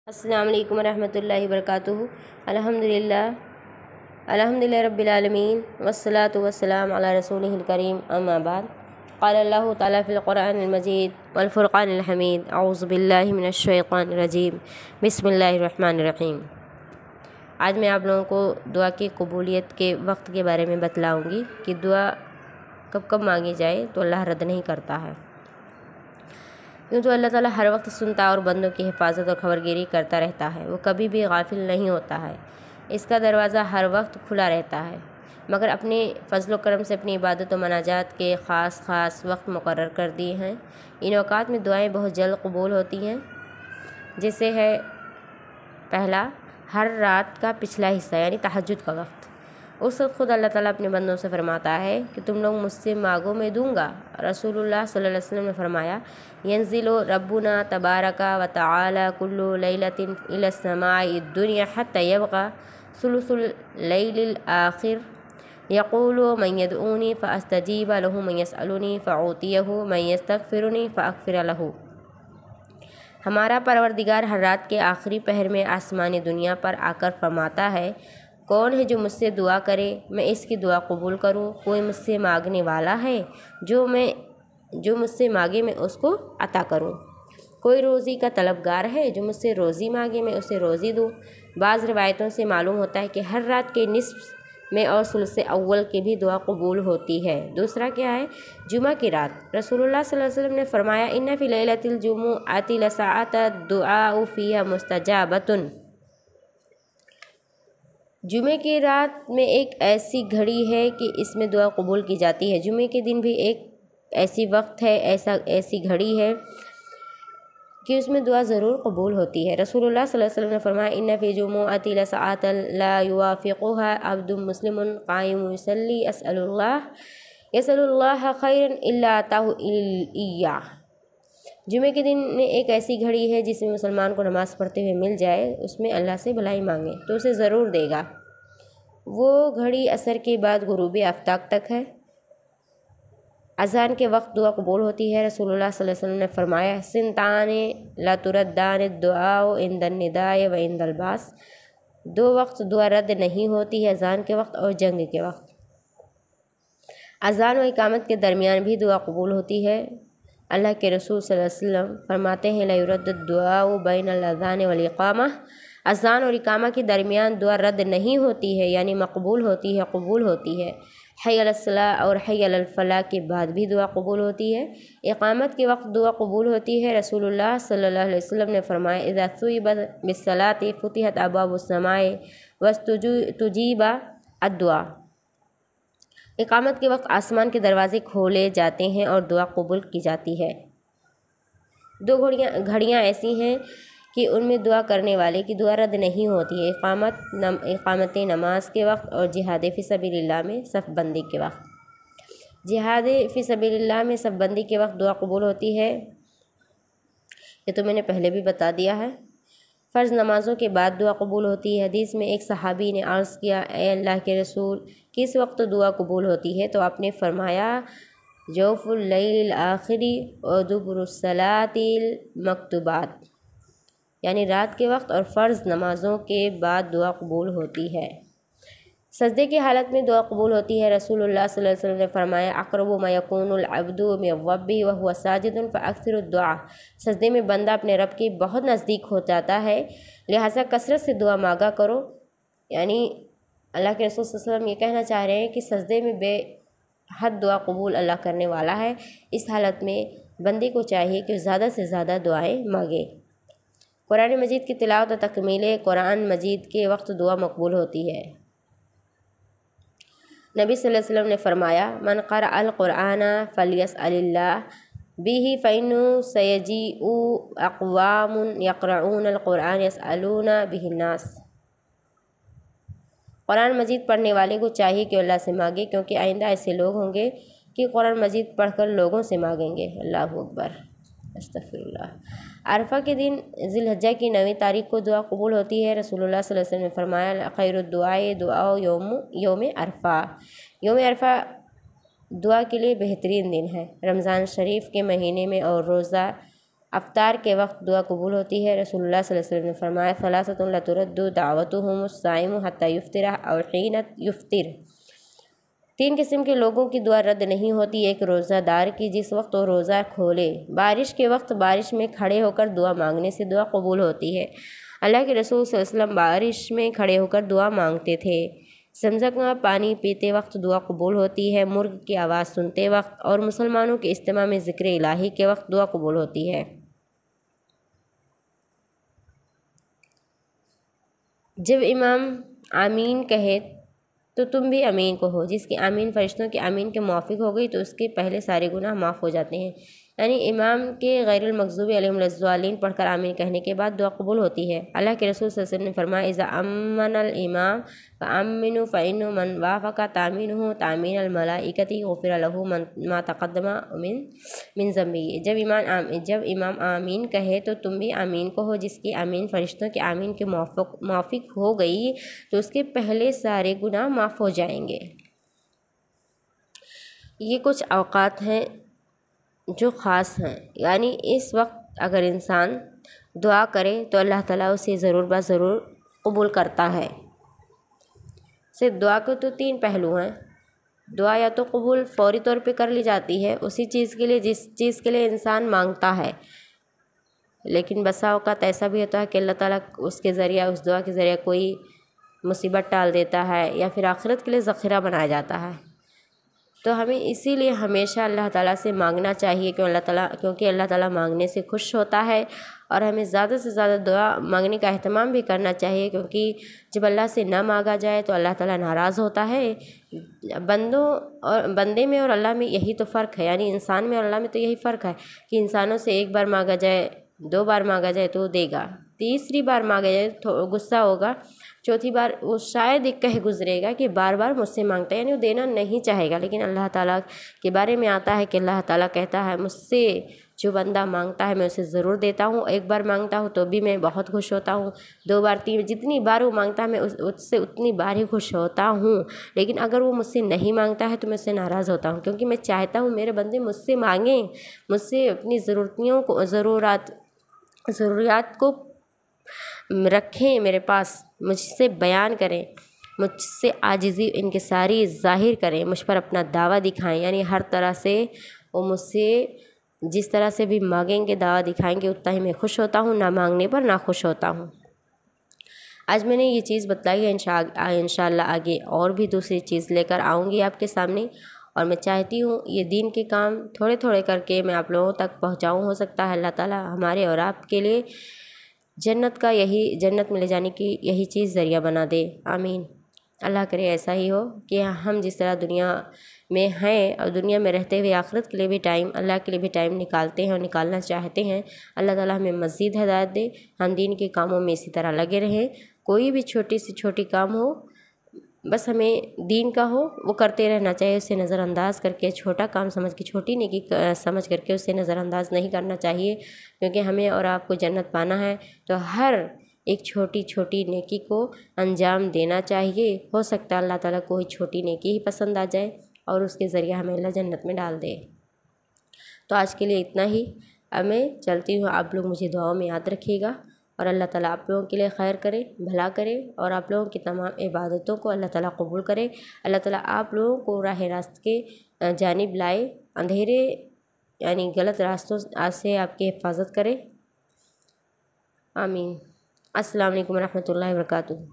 अस्सलाम वालेकुम रहमतुल्लाहि वबरकातुहू। अल्हम्दुलिल्लाह रब्बिल आलमीन वस्सलातु वस्सलाम अला रसूलिहिल करीम, अम्मा बाद। क़ाल अल्लाहु तआला फ़िल क़ुरआनिल मजीद वल फ़ुरक़ानिल हमीद, अऊज़ु बिल्लाहि मिनश शैतानिर रजीम, बिस्मिल्लाहिर रहमानिर रहीम। आज मैं आप लोगों को दुआ की कबूलियत के वक्त के बारे में बतलाऊँगी कि दुआ कब कब मांगी जाए तो अल्लाह रद्द नहीं करता है। यूँ तो अल्लाह ताला हर वक्त सुनता और बंदों की हिफाजत और खबरगिरी करता रहता है। वो कभी भी गाफिल नहीं होता है। इसका दरवाज़ा हर वक्त खुला रहता है, मगर अपने फ़ज़्ल व करम से अपनी इबादत व मनाजात के ख़ास वक्त मुकर्रर कर दिए हैं। इन औक़ात में दुआएं बहुत जल्द कबूल होती हैं, जिससे है पहला, हर रात का पिछला हिस्सा यानी तहज्जुद का वक्त। उस वक्त खुद अल्लाह ताला अपने बंदों से फरमाता है कि तुम लोग मुझसे मांगो मैं दूंगा। रसूलुल्लाह सल्लल्लाहु अलैहि वसल्लम ने फरमाया, यंज़िलु रब्बुना तबारका व तआला कुल्लु लैलतिन इलस समाई दुनिया हत्ता यबका सुलुसुल लैलिल आखिर यक़ूलु मन यदऊनी फ़अस्तजीब लहु मन यसअलुनी फ़अूतियहु मन यस्तग़फिरुनी फ़अग़फ़िर लहु। हमारा परवरदिगार हर रात के आखिरी पहर में आसमानी दुनिया पर आकर फरमाता है, कौन है जो मुझसे दुआ करे, मैं इसकी दुआ कबूल करूं। कोई मुझसे मांगने वाला है, जो मुझसे मांगे मैं उसको अता करूं। कोई रोज़ी का तलबगार है, जो मुझसे रोज़ी मांगे मैं उसे रोज़ी दूं। बाज़ रिवायतों से मालूम होता है कि हर रात के निस्फ़ में और सुलुस अव्वल की भी दुआ कबूल होती है। दूसरा क्या है, जुमा की रात। रसूलुल्लाह सल्लल्लाहु अलैहि वसल्लम ने फरमाया, इन्ना फ़ी लैलतिल जुमुअति लसअता दुआउ फ़ीहा मुस्तजाबतुन। जुमे की रात में एक ऐसी घड़ी है कि इसमें दुआ कबूल की जाती है। जुमे के दिन भी एक ऐसी वक्त है, ऐसी घड़ी है कि उसमें दुआ ज़रूर कबूल होती है। रसूलुल्लाह सल्लल्लाहु अलैहि वसल्लम ने फरमाया, इन्ना फ़ी जुमुअति लसअतन ला युवाफ़िक़ुहा अब्दुन मुस्लिमुन क़ाइमुन युसल्ली यसअलुल्लाह खैरन इल्ला अताहु इय्याह। जुमे के दिन में एक ऐसी घड़ी है जिसमें मुसलमान को नमाज़ पढ़ते हुए मिल जाए, उसमें अल्लाह से भलाई मांगे तो उसे ज़रूर देगा। वो घड़ी असर के बाद गुरूब आफ्ताब तक है। अज़ान के वक्त दुआ कबूल होती है। रसूलुल्लाह सल्लल्लाहु अलैहि वसल्लम ने फरमाया, सिनताने ला तुरद्दान दुआओ इंदन निदाए व इंदल बास। दो वक्त दुआ रद्द नहीं होती है, अज़ान के वक्त और जंग के वक्त। अज़ान व इकामत के दरमियान भी दुआ कबूल होती है। अल्लाह के रसूल सल्लल्लाहु अलैहि वसल्लम फरमाते हैं, ला युरद्दु दुआउ बैनल अज़ान वल इक़ामा। अज़ान और इकामा के दरमियान दुआ रद्द नहीं होती है, यानी मकबूल होती है, कबूल होती है। हय अलस सलाह और हय अलल फलाह के बाद भी दुआ कबूल होती है। इक़ामत के वक्त दुआ कबूल होती है। रसूलुल्लाह सल्लल्लाहु अलैहि वसल्लम ने फरमाया, इज़ा सुइबत बिस्सलाति फुतिहत अबवाबुस समाए वस्तुजीबा अद्दुआ। इक़ामत के वक्त आसमान के दरवाज़े खोले जाते हैं और दुआ कबूल की जाती है। दो घड़ियाँ ऐसी हैं कि उनमें दुआ करने वाले की दुआ रद्द नहीं होती है, इक़ामत नमाज के वक्त और जिहाद फ़ी सबीलिल्लाह में सफ़बंदी के वक्त। जिहाद फ़ी सबीलिल्लाह में सफ़बंदी के वक्त दुआ कबूल होती है, ये तो मैंने पहले भी बता दिया है। फ़र्ज़ नमाज़ों के बाद दुआ कबूल होती है। हदीस में एक सहाबी ने अर्ज़ किया, ए अल्लाह के रसूल, किस वक्त दुआ कबूल होती है? तो आपने फरमाया, जौफ़ुल लैलिल आखिरी और दुबुरुस सलातिल मकतूबात, यानी रात के वक्त और फ़र्ज़ नमाज़ों के बाद दुआ कबूल होती है। सजदे की हालत में दुआ कबूल होती है। रसूलुल्लाह सल्लल्लाहु अलैहि वसल्लम ने फरमाया, अक़रबु मा यकूनुल अब्दु मिन रब्बिही व हुवा साजिदुन फ़अक्सिरु दुआ। सजदे में बंदा अपने रब के बहुत नज़दीक हो जाता है, लिहाजा कसरत से दुआ मांगा करो। यानी अल्लाह के रसूल सल्लल्लाहु अलैहि वसल्लम ये कहना चाह रहे हैं कि सजदे में बेहद दुआ कबूल अल्लाह करने वाला है। इस हालत में बंदे को चाहिए कि ज़्यादा से ज़्यादा दुआएँ मांगे। कुरान मजीद की तिलावत और तकमील कुरान मजीद के वक्त दुआ मकबूल होती है। नबी सल्लल्लाहु अलैहि वसल्लम ने फरमाया, मन क़रअल क़ुरआन फ़लयस्अलिल्लाह बिही फ़इन्नहु सयजीउ अक़वामुन यक़रऊनल क़ुरआन यसअलूना बिहिन्नास। कुरान मजीद पढ़ने वाले को चाहिए कि अल्लाह से मांगे, क्योंकि आइंदा ऐसे लोग होंगे कि कुरान मजीद पढ़कर लोगों से मांगेंगे। अल्लाहु अकबर, अस्तग़फिरुल्लाह। अरफा के दिन ज़िलहज्जा की 9वीं तारीख को दुआ कबूल होती है। रसूलुल्लाह सल्लल्लाहु अलैहि वसल्लम ने फरमाया, खैरुद दुआए दुआओ यौम अरफा। यौम अरफा दुआ के लिए बेहतरीन दिन है। रमज़ान शरीफ के महीने में और रोज़ा अफ्तार के वक्त दुआ कबूल होती है। रसूलुल्लाह सल्लल्लाहु अलैहि वसल्लम ने फरमाया सलासतुन ला तुरद्दु दावतुहुमुस साइमु हत्ता युफ्तिरा अव हीन युफ्तिर। 3 किस्म के लोगों की दुआ रद्द नहीं होती। एक रोज़ादार की जिस वक्त वो रोज़ा खोले। बारिश के वक्त बारिश में खड़े होकर दुआ मांगने से दुआ कबूल होती है। अल्लाह के रसूल सल्लल्लाहु अलैहि वसल्लम बारिश में खड़े होकर दुआ मांगते थे। ज़मज़म का पानी पीते वक्त दुआ कबूल होती है। मुर्ग की आवाज़ सुनते वक्त और मुसलमानों के इज्तिमा में ज़िक्र इलाही के वक्त दुआ कबूल होती है। जब इमाम आमीन कहे तो तुम भी आमीन कहो। जिसकी आमीन फरिश्तों के आमीन के मुआफिक हो गई तो उसके पहले सारे गुनाह माफ़ हो जाते हैं। यानी इमाम के गैरुल मग़ज़ूबी अलैहिमुज़्ज़ालिन पढ़कर आमीन कहने के बाद दुआ कबूल होती है। अल्लाह के रसूल सल्लल्लाहु अलैहि वसल्लम ने फरमाया इज़ा अम्मनल इमाम फ़अम्मिनू फ़इन्नु मन वाफ़क़ा तामीनुहु तामीनल मलाइकति गुफ़िरा लहू मा तक़द्दमा मिन ज़म्बिही। जब इमाम आमीन कहे तो तुम भी आमीन कहो। जिसकी आमीन फरिश्तों के आमीन के मुआफिक हो गई तो उसके पहले सारे गुनाह माफ़ हो जाएंगे। ये कुछ औक़ात हैं जो ख़ास हैं, यानी इस वक्त अगर इंसान दुआ करे तो अल्लाह ताला उसे ज़रूर ब ज़रूर कबूल करता है। सिर्फ दुआ के तो 3 पहलू हैं। दुआ या तो कबूल फ़ौरी तौर पे कर ली जाती है उसी चीज़ के लिए जिस चीज़ के लिए इंसान मांगता है, लेकिन बसा औक़ात ऐसा भी होता है कि अल्लाह ताला उसके ज़रिए उस दुआ के ज़रिए कोई मुसीबत टाल देता है या फिर आखिरत के लिए ज़ख़ीरा बनाया जाता है। तो हमें इसीलिए हमेशा अल्लाह ताला से मांगना चाहिए क्योंकि अल्लाह ताला मांगने से खुश होता है और हमें ज़्यादा से ज़्यादा दुआ मांगने का अहतमाम भी करना चाहिए, क्योंकि जब अल्लाह से ना मांगा जाए तो अल्लाह ताला नाराज़ होता है। बंदे में और अल्लाह में यही तो फ़र्क है, यानी इंसान में और अल्लाह में तो यही फ़र्क है कि इंसानों से 1 बार मांगा जाए, 2 बार मांगा जाए तो देगा, तीसरी बार मांगा जाए तो गुस्सा होगा, चौथी बार वो शायद एक कह गुजरेगा कि बार बार मुझसे मांगता है, यानी वो देना नहीं चाहेगा। लेकिन अल्लाह ताला के बारे में आता है कि अल्लाह ताला कहता है मुझसे जो बंदा मांगता है मैं उसे ज़रूर देता हूँ। 1 बार मांगता हूँ तो भी मैं बहुत खुश होता हूँ, 2 बार 3, जितनी बार वो मांगता है मैं उससे उतनी बार ही खुश होता हूँ। लेकिन अगर वो मुझसे नहीं मांगता है तो मैं उससे नाराज़ होता हूँ, क्योंकि मैं चाहता हूँ मेरे बंदे मुझसे मांगें, मुझसे अपनी ज़रूरियात को रखें मेरे पास, मुझसे बयान करें, मुझसे आजिज़ी इनके सारी ज़ाहिर करें, मुझ पर अपना दावा दिखाएं। यानी हर तरह से वो मुझसे जिस तरह से भी मांगेंगे दावा दिखाएंगे उतना ही मैं खुश होता हूँ, ना मांगने पर ना खुश होता हूँ। आज मैंने ये चीज़ बताई है, इंशाअल्लाह आगे और भी दूसरी चीज़ लेकर आऊँगी आपके सामने। और मैं चाहती हूँ ये दीन के काम थोड़े थोड़े करके मैं आप लोगों तक पहुँचाऊँ। हो सकता है अल्लाह ताला हमारे और आपके लिए जन्नत में ले जाने की यही चीज़ ज़रिया बना दे। आमीन। अल्लाह करे ऐसा ही हो कि हम जिस तरह दुनिया में हैं और दुनिया में रहते हुए आखिरत के लिए भी टाइम, अल्लाह के लिए भी टाइम निकालते हैं और निकालना चाहते हैं, अल्लाह ताला हमें मज़ीद हिदायत दे। हम दीन के कामों में इसी तरह लगे रहें। कोई भी छोटी से छोटी काम हो, बस हमें दीन का हो वो करते रहना चाहिए। उसे नज़रअंदाज करके, छोटा काम समझ के, छोटी नेकी समझ करके उसे नज़रअंदाज नहीं करना चाहिए, क्योंकि हमें और आपको जन्नत पाना है तो हर एक छोटी छोटी नेकी को अंजाम देना चाहिए। हो सकता है अल्लाह ताला कोई छोटी नेकी ही पसंद आ जाए और उसके ज़रिए हमें अल्लाह जन्नत में डाल दे। तो आज के लिए इतना ही। अब मैं चलती हूँ, आप लोग मुझे दुआओं में याद रखिएगा और अल्लाह ताला आप लोगों के लिए खैर करे, भला करे और आप लोगों की तमाम इबादतों को अल्लाह ताला कबूल करे। अल्लाह ताला आप लोगों को राह रास्त के जानिब लाए, अंधेरे यानी गलत रास्तों से आपकी हिफाजत करे। आमीन। अस्सलाम वालेकुम रहमतुल्लाहि व बरकातुहू।